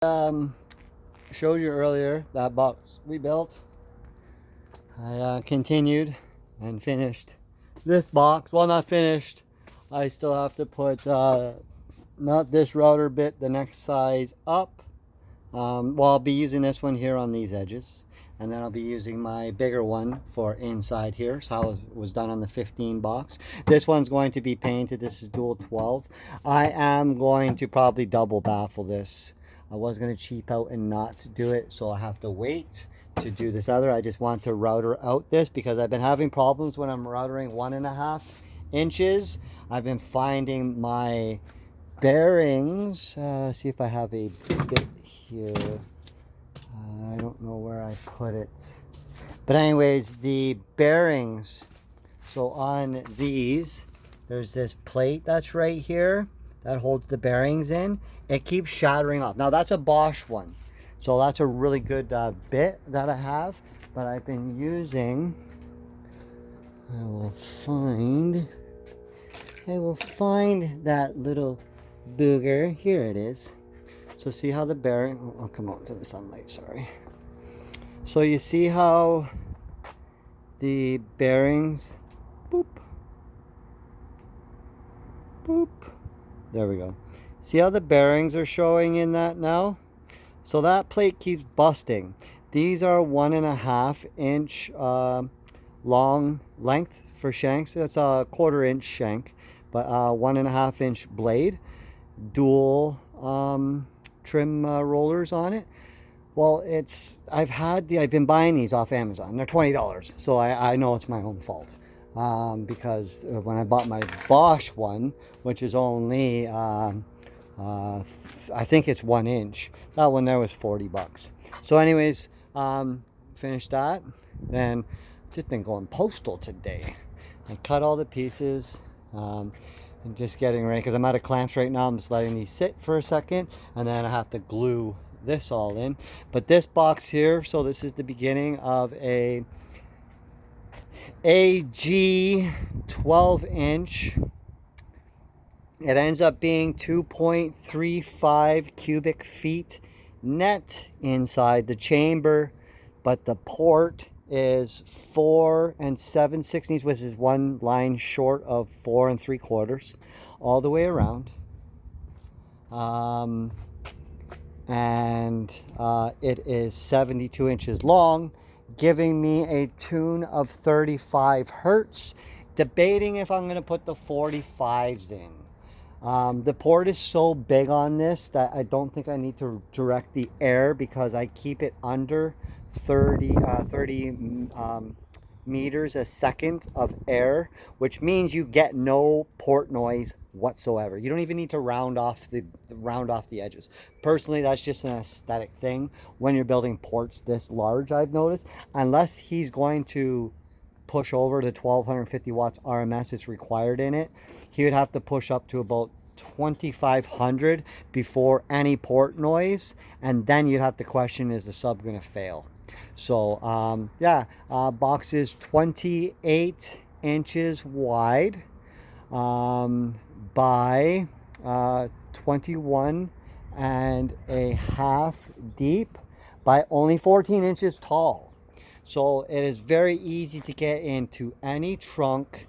Showed you earlier that box we built. I continued and finished this box. Well, not finished. I still have to put not this router bit, the next size up. Well, I'll be using this one here on these edges, and then I'll be using my bigger one for inside here. So how it was done on the 15 box. This one's going to be painted. This is dual 12. I am going to probably double baffle this. I was going to cheap out and not do it, so I have to wait to do this other. I just want to router out this because I've been having problems when I'm routering 1.5 inches. I've been finding my bearings, see if I have a bit here. I don't know where I put it, but anyways, the bearings, so on these there's this plate that's right here that holds the bearings in. It keeps shattering off. Now that's a Bosch one, so that's a really good bit that I have, but I've been using, I will find that little booger. Here it is. So see how the bearing, I'll come out to the sunlight, sorry. So you see how the bearings, boop, boop, there we go. See how the bearings are showing in that now? So that plate keeps busting. These are 1.5 inch long length for shanks. That's a 1/4 inch shank, but 1.5 inch blade, dual trim rollers on it. Well, I've been buying these off Amazon. They're $20, so I know it's my own fault, because when I bought my Bosch one, which is only I think it's 1 inch, that one there was 40 bucks. So anyways, finished that. Then just been going postal today. I cut all the pieces. I'm just getting ready because I'm out of clamps right now. I'm just letting these sit for a second, and then I have to glue this all in. But this box here, so this is the beginning of a AG 12 inch. It ends up being 2.35 cubic feet net inside the chamber, but the port is 4 7/16, which is one line short of 4 3/4 all the way around. It is 72 inches long, giving me a tune of 35 hertz. Debating if I'm going to put the 45s in. The port is so big on this that I don't think I need to direct the air because I keep it under 30 meters a second of air, which means you get no port noise whatsoever. You don't even need to round off the edges. Personally, that's just an aesthetic thing when you're building ports this large, I've noticed, unless he's going to push over the 1250 watts RMS it's required in it, he would have to push up to about 2500 before any port noise, and then you'd have to question, is the sub going to fail? So box is 28 inches wide by 21.5 deep by only 14 inches tall. So it is very easy to get into any trunk.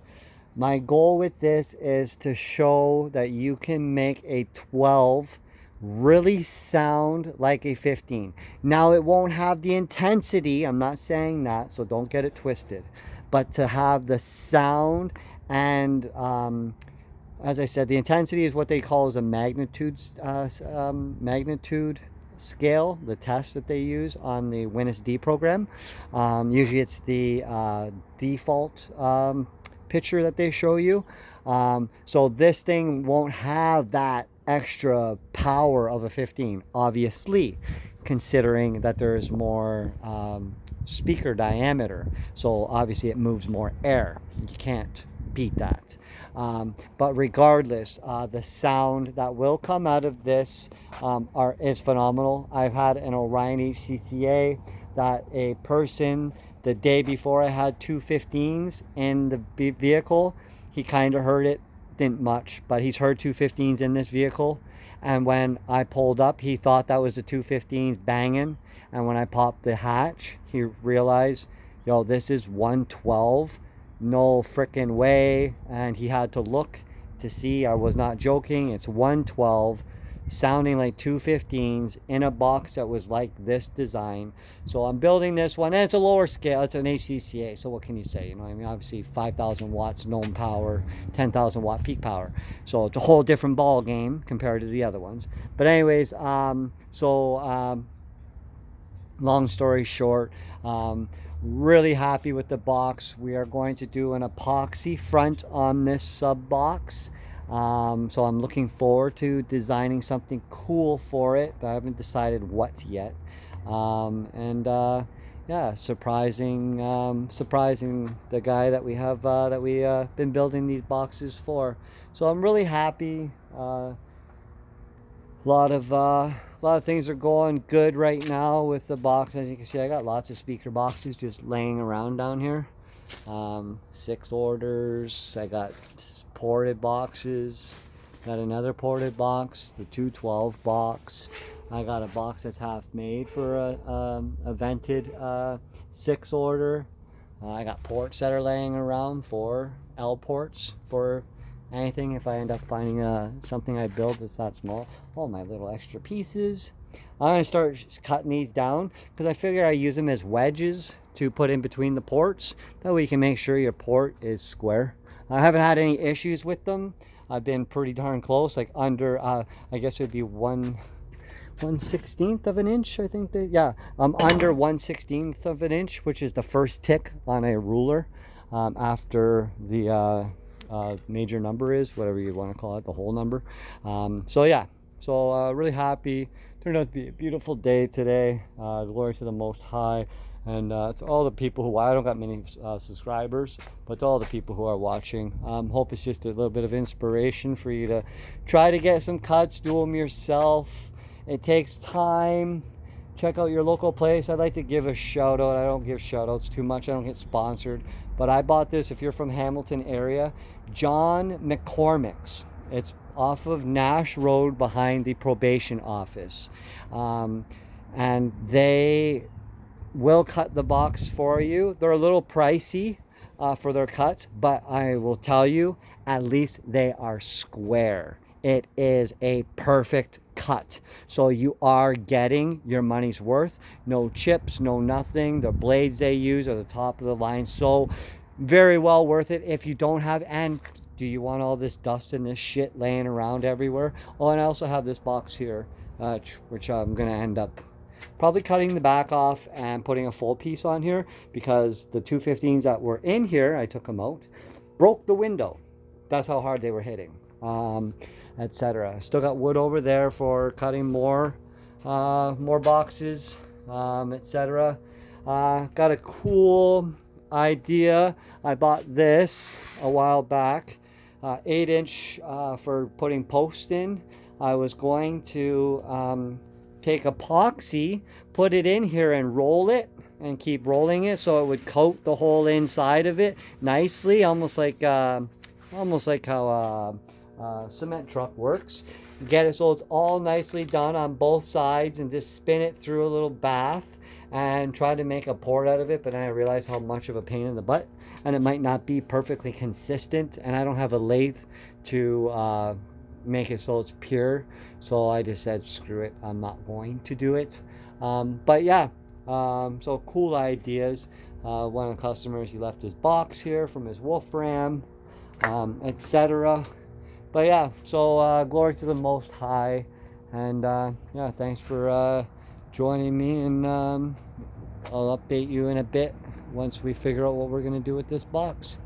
My goal with this is to show that you can make a 12 really sound like a 15. Now, it won't have the intensity, I'm not saying that, so don't get it twisted, but to have the sound and as I said, the intensity is what they call as a magnitude scale, the test that they use on the WinSD program. Usually it's the default picture that they show you. So this thing won't have that extra power of a 15, obviously, considering that there's more speaker diameter. So obviously it moves more air. You can't beat that. But regardless, the sound that will come out of this is phenomenal. I've had an Orion HCCA that a person, the day before I had 2 15s in the vehicle, he kind of heard it reluctant much, but he's heard 215s in this vehicle. And when I pulled up, he thought that was the 215s banging. And when I popped the hatch, he realized, yo, this is 112. No freaking way. And he had to look to see. I was not joking. It's 112 sounding like 215s in a box that was like this design. So I'm building this one, and it's a lower scale. It's an HCCA, so what can you say? You know what I mean? Obviously 5,000 watts known power, 10,000 watt peak power, so it's a whole different ball game compared to the other ones. But anyways, long story short, really happy with the box. We are going to do an epoxy front on this sub box. So I'm looking forward to designing something cool for it, but I haven't decided what yet. Yeah, surprising the guy that we have been building these boxes for. So I'm really happy. A lot of things are going good right now with the box. As you can see, I got lots of speaker boxes just laying around down here. 6 orders. I got ported boxes, got another ported box, the 212 box. I got a box that's half made for a vented 6 order. I got ports that are laying around for L ports for anything if I end up finding something I build that's that small. All my little extra pieces. I'm gonna start cutting these down because I figure I use them as wedges to put in between the ports. That way you can make sure your port is square. I haven't had any issues with them. I've been pretty darn close, like under I guess it would be 1/16 of an inch. I think that, yeah, I'm under 1/16 of an inch, which is the first tick on a ruler after the major number is, whatever you want to call it, the whole number. So yeah, so really happy. Turned out to be a beautiful day today. Glory to the Most High. And to all the people who, I don't got many subscribers, but to all the people who are watching, hope it's just a little bit of inspiration for you to try to get some cuts, do them yourself. It takes time. Check out your local place. I'd like to give a shout out. I don't give shout outs too much. I don't get sponsored, but I bought this, if you're from Hamilton area, John McCormick's. It's off of Nash Road behind the probation office. And they will cut the box for you. They're a little pricey for their cuts, but I will tell you, at least they are square. It is a perfect cut. So you are getting your money's worth. No chips, no nothing. The blades they use are the top of the line. So very well worth it if you don't have, and do you want all this dust and this shit laying around everywhere? Oh, and I also have this box here, which I'm gonna end up probably cutting the back off and putting a full piece on here, because the 215s that were in here, I took them out, broke the window. That's how hard they were hitting, etc. Still got wood over there for cutting more boxes, etc. Got a cool idea. I bought this a while back, 8-inch for putting posts in. I was going to take epoxy, put it in here and roll it and keep rolling it so it would coat the whole inside of it nicely, almost like how cement truck works. Get it so it's all nicely done on both sides, and just spin it through a little bath and try to make a port out of it. But then I realized how much of a pain in the butt, and it might not be perfectly consistent, and I don't have a lathe to make it so it's pure. So I just said, screw it, I'm not going to do it. But yeah, so cool ideas. One of the customers, he left his box here from his wolfram, etc. But yeah, so glory to the Most High. And yeah, thanks for joining me, and I'll update you in a bit once we figure out what we're going to do with this box.